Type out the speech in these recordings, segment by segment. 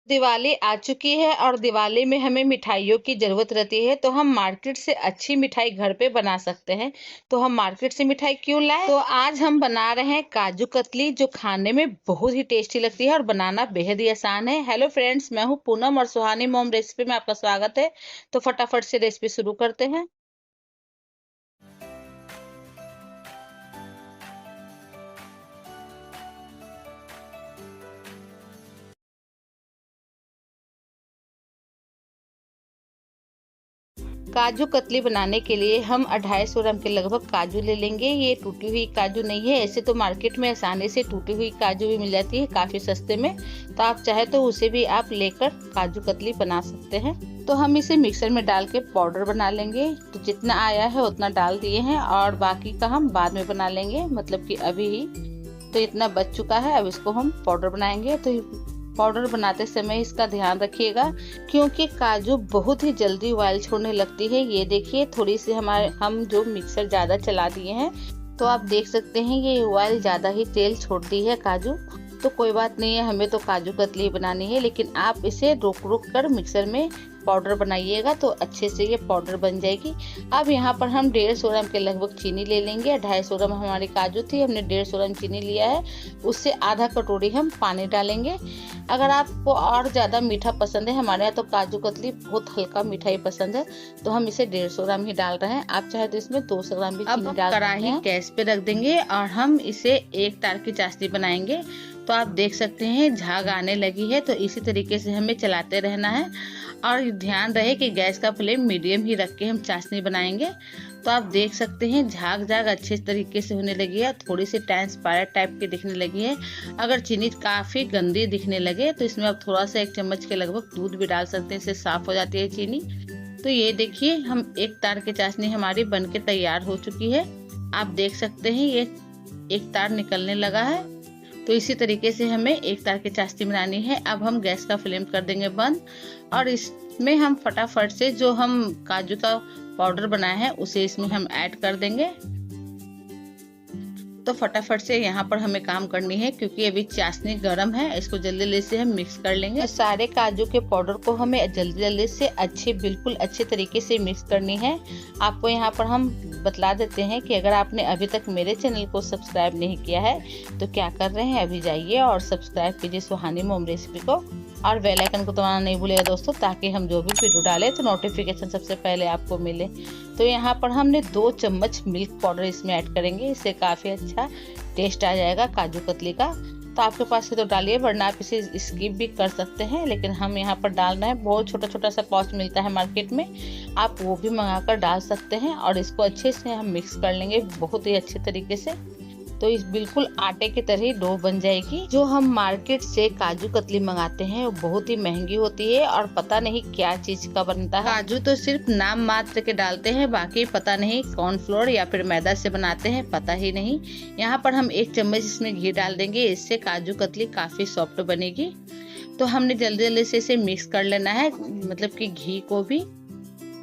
दिवाली आ चुकी है और दिवाली में हमें मिठाइयों की ज़रूरत रहती है, तो हम मार्केट से अच्छी मिठाई घर पे बना सकते हैं। तो हम मार्केट से मिठाई क्यों लाएँ? तो आज हम बना रहे हैं काजू कतली, जो खाने में बहुत ही टेस्टी लगती है और बनाना बेहद ही आसान है। हेलो फ्रेंड्स, मैं हूँ पूनम और सुहानी मॉम रेसिपी में आपका स्वागत है। तो फटाफट से रेसिपी शुरू करते हैं। काजू कतली बनाने के लिए हम 250 ग्राम के लगभग काजू ले लेंगे। ये टूटी हुई काजू नहीं है, ऐसे तो मार्केट में आसानी से टूटी हुई काजू भी मिल जाती है काफ़ी सस्ते में। तो आप चाहे तो उसे भी आप लेकर काजू कतली बना सकते हैं। तो हम इसे मिक्सर में डाल के पाउडर बना लेंगे। तो जितना आया है उतना डाल दिए हैं और बाकी का हम बाद में बना लेंगे, मतलब कि अभी ही। तो इतना बच चुका है, अब इसको हम पाउडर बनाएंगे। तो पाउडर बनाते समय इसका ध्यान रखिएगा, क्योंकि काजू बहुत ही जल्दी ऑयल छोड़ने लगती है। ये देखिए, थोड़ी सी हम जो मिक्सर ज़्यादा चला दिए हैं, तो आप देख सकते हैं ये ऑयल ज़्यादा ही तेल छोड़ती है काजू। तो कोई बात नहीं है, हमें तो काजू कतली बनानी है, लेकिन आप इसे रुक रुक कर मिक्सर में पाउडर बनाइएगा तो अच्छे से ये पाउडर बन जाएगी। अब यहाँ पर हम 150 ग्राम के लगभग चीनी ले लेंगे। 250 ग्राम हमारी काजू थी, हमने 150 ग्राम चीनी लिया है। उससे आधा कटोरी हम पानी डालेंगे। अगर आपको और ज़्यादा मीठा पसंद है, हमारे यहाँ तो काजू कतली बहुत हल्का मीठा ही पसंद है, तो हम इसे 150 ग्राम ही डाल रहे हैं। आप चाहे तो इसमें 200 ग्राम भी चीनी डाल। कढ़ाई गैस पे रख देंगे और हम इसे एक तार की चाशनी बनाएंगे। तो आप देख सकते हैं झाग आने लगी है, तो इसी तरीके से हमें चलाते रहना है और ध्यान रहे कि गैस का फ्लेम मीडियम ही रख के हम चाशनी बनाएंगे। तो आप देख सकते हैं झाग अच्छे तरीके से होने लगी है, थोड़ी सी ट्रांसपेरेंट टाइप की दिखने लगी है। अगर चीनी काफ़ी गंदी दिखने लगे तो इसमें आप थोड़ा सा 1 चम्मच के लगभग दूध भी डाल सकते हैं, इससे साफ हो जाती है चीनी। तो ये देखिए, हम एक तार की चाशनी हमारी बनके तैयार हो चुकी है। आप देख सकते हैं ये एक तार निकलने लगा है। तो इसी तरीके से हमें एक तार की चाशनी बनानी है। अब हम गैस का फ्लेम कर देंगे बंद और इसमें हम फटाफट से जो हम काजू का पाउडर बनाया है उसे इसमें हम ऐड कर देंगे। तो फटाफट से यहाँ पर हमें काम करनी है, क्योंकि अभी चाशनी गर्म है, इसको जल्दी जल्दी से हम मिक्स कर लेंगे। तो सारे काजू के पाउडर को हमें जल्दी जल्दी से बिल्कुल अच्छे तरीके से मिक्स करनी है। आपको यहाँ पर हम बतला देते हैं कि अगर आपने अभी तक मेरे चैनल को सब्सक्राइब नहीं किया है तो क्या कर रहे हैं, अभी जाइए और सब्सक्राइब कीजिए सुहानी मॉम रेसिपी को और बेल आइकन को दबाना नहीं भूलिएगा दोस्तों, ताकि हम जो भी वीडियो डालें तो नोटिफिकेशन सबसे पहले आपको मिले। तो यहाँ पर हमने 2 चम्मच मिल्क पाउडर इसमें ऐड करेंगे, इससे काफ़ी अच्छा टेस्ट आ जाएगा काजू कतली का। तो आपके पास है तो डालिए, वरना आप इसे स्किप भी कर सकते हैं, लेकिन हम यहाँ पर डालना है। बहुत छोटा छोटा सा पाउच मिलता है मार्केट में, आप वो भी मंगा कर डाल सकते हैं और इसको अच्छे से हम मिक्स कर लेंगे बहुत ही अच्छे तरीके से। तो इस बिल्कुल आटे की तरह डो बन जाएगी। जो हम मार्केट से काजू कतली मंगाते हैं वो बहुत ही महंगी होती है और पता नहीं क्या चीज का बनता है। काजू तो सिर्फ नाम मात्र के डालते हैं, बाकी पता नहीं कॉर्नफ्लोर या फिर मैदा से बनाते हैं, पता ही नहीं। यहाँ पर हम 1 चम्मच इसमें घी डाल देंगे, इससे काजू कतली काफी सॉफ्ट बनेगी। तो हमने जल्दी जल्दी से इसे मिक्स कर लेना है, मतलब कि घी को भी।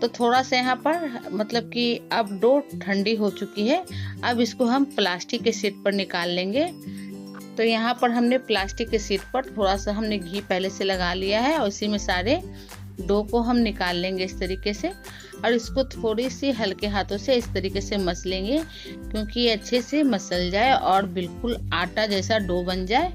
तो थोड़ा सा यहाँ पर मतलब कि अब डो ठंडी हो चुकी है। अब इसको हम प्लास्टिक के शीट पर निकाल लेंगे। तो यहाँ पर हमने प्लास्टिक के शीट पर थोड़ा सा हमने घी पहले से लगा लिया है और इसी में सारे डो को हम निकाल लेंगे इस तरीके से, और इसको थोड़ी सी हल्के हाथों से इस तरीके से मस लेंगे, क्योंकि ये अच्छे से मसल जाए और बिल्कुल आटा जैसा डो बन जाए।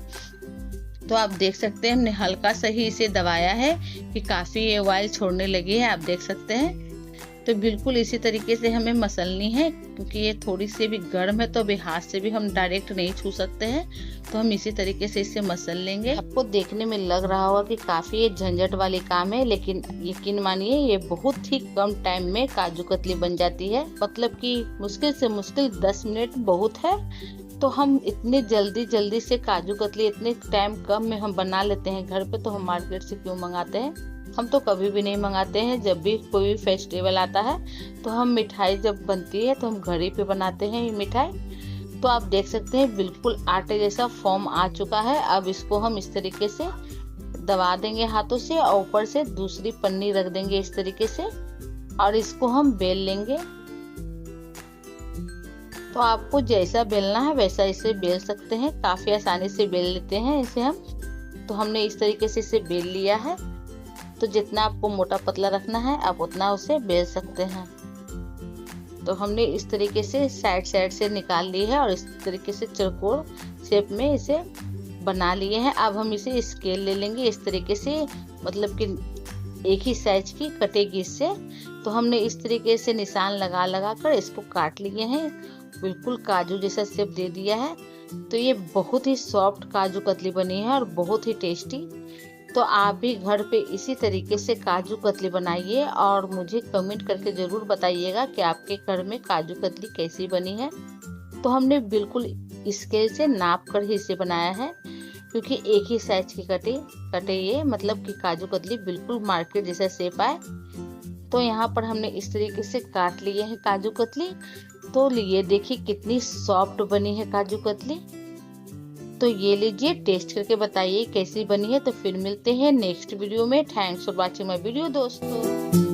तो आप देख सकते हैं हमने हल्का सा ही इसे दबाया है कि काफ़ी ये ऑयल छोड़ने लगी है, आप देख सकते हैं। तो बिल्कुल इसी तरीके से हमें मसलनी है, क्योंकि ये थोड़ी सी भी गर्म है तो अभी हाथ से भी हम डायरेक्ट नहीं छू सकते हैं। तो हम इसी तरीके से इसे मसल लेंगे। आपको देखने में लग रहा होगा कि काफ़ी ये झंझट वाली काम है, लेकिन यकीन मानिए ये बहुत ही कम टाइम में काजू कतली बन जाती है। मतलब कि मुश्किल से मुश्किल 10 मिनट बहुत है। तो हम इतने जल्दी से काजू कतली इतने टाइम कम में हम बना लेते हैं घर पे, तो हम मार्केट से क्यों मंगाते हैं। हम तो कभी भी नहीं मंगाते हैं। जब भी कोई फेस्टिवल आता है तो हम मिठाई जब बनती है तो हम घर ही पे बनाते हैं ये मिठाई। तो आप देख सकते हैं बिल्कुल आटे जैसा फॉर्म आ चुका है। अब इसको हम इस तरीके से दबा देंगे हाथों से और ऊपर से दूसरी पन्नी रख देंगे इस तरीके से, और इसको हम बेल लेंगे। तो आपको जैसा बेलना है वैसा इसे बेल सकते हैं, काफ़ी आसानी से बेल लेते हैं इसे हम। तो हमने इस तरीके से इसे बेल लिया है। तो जितना आपको मोटा पतला रखना है आप उतना उसे बेल सकते हैं। तो हमने इस तरीके से साइड साइड से निकाल लिए है और इस तरीके से चौकोर शेप में इसे बना लिए हैं। अब हम इसे स्केल ले लेंगे इस तरीके से, मतलब कि एक ही साइज की कटेगी इससे। तो हमने इस तरीके से निशान लगा लगा कर इसको काट लिए हैं, बिल्कुल काजू जैसा शेप दे दिया है। तो ये बहुत ही सॉफ्ट काजू कतली बनी है और बहुत ही टेस्टी। तो आप भी घर पे इसी तरीके से काजू कतली बनाइए और मुझे कमेंट करके ज़रूर बताइएगा कि आपके घर में काजू कतली कैसी बनी है। तो हमने बिल्कुल स्केल से नाप कर ही इसे बनाया है, क्योंकि एक ही साइज की कटे ये, मतलब कि काजू कतली बिल्कुल मार्केट जैसा शेप आए। तो यहाँ पर हमने इस तरीके से काट लिए हैं काजू कतली। तो ये देखिए कितनी सॉफ्ट बनी है काजू कतली। तो ये लीजिए, टेस्ट करके बताइए कैसी बनी है। तो फिर मिलते हैं नेक्स्ट वीडियो में। Thanks for watching my video दोस्तों।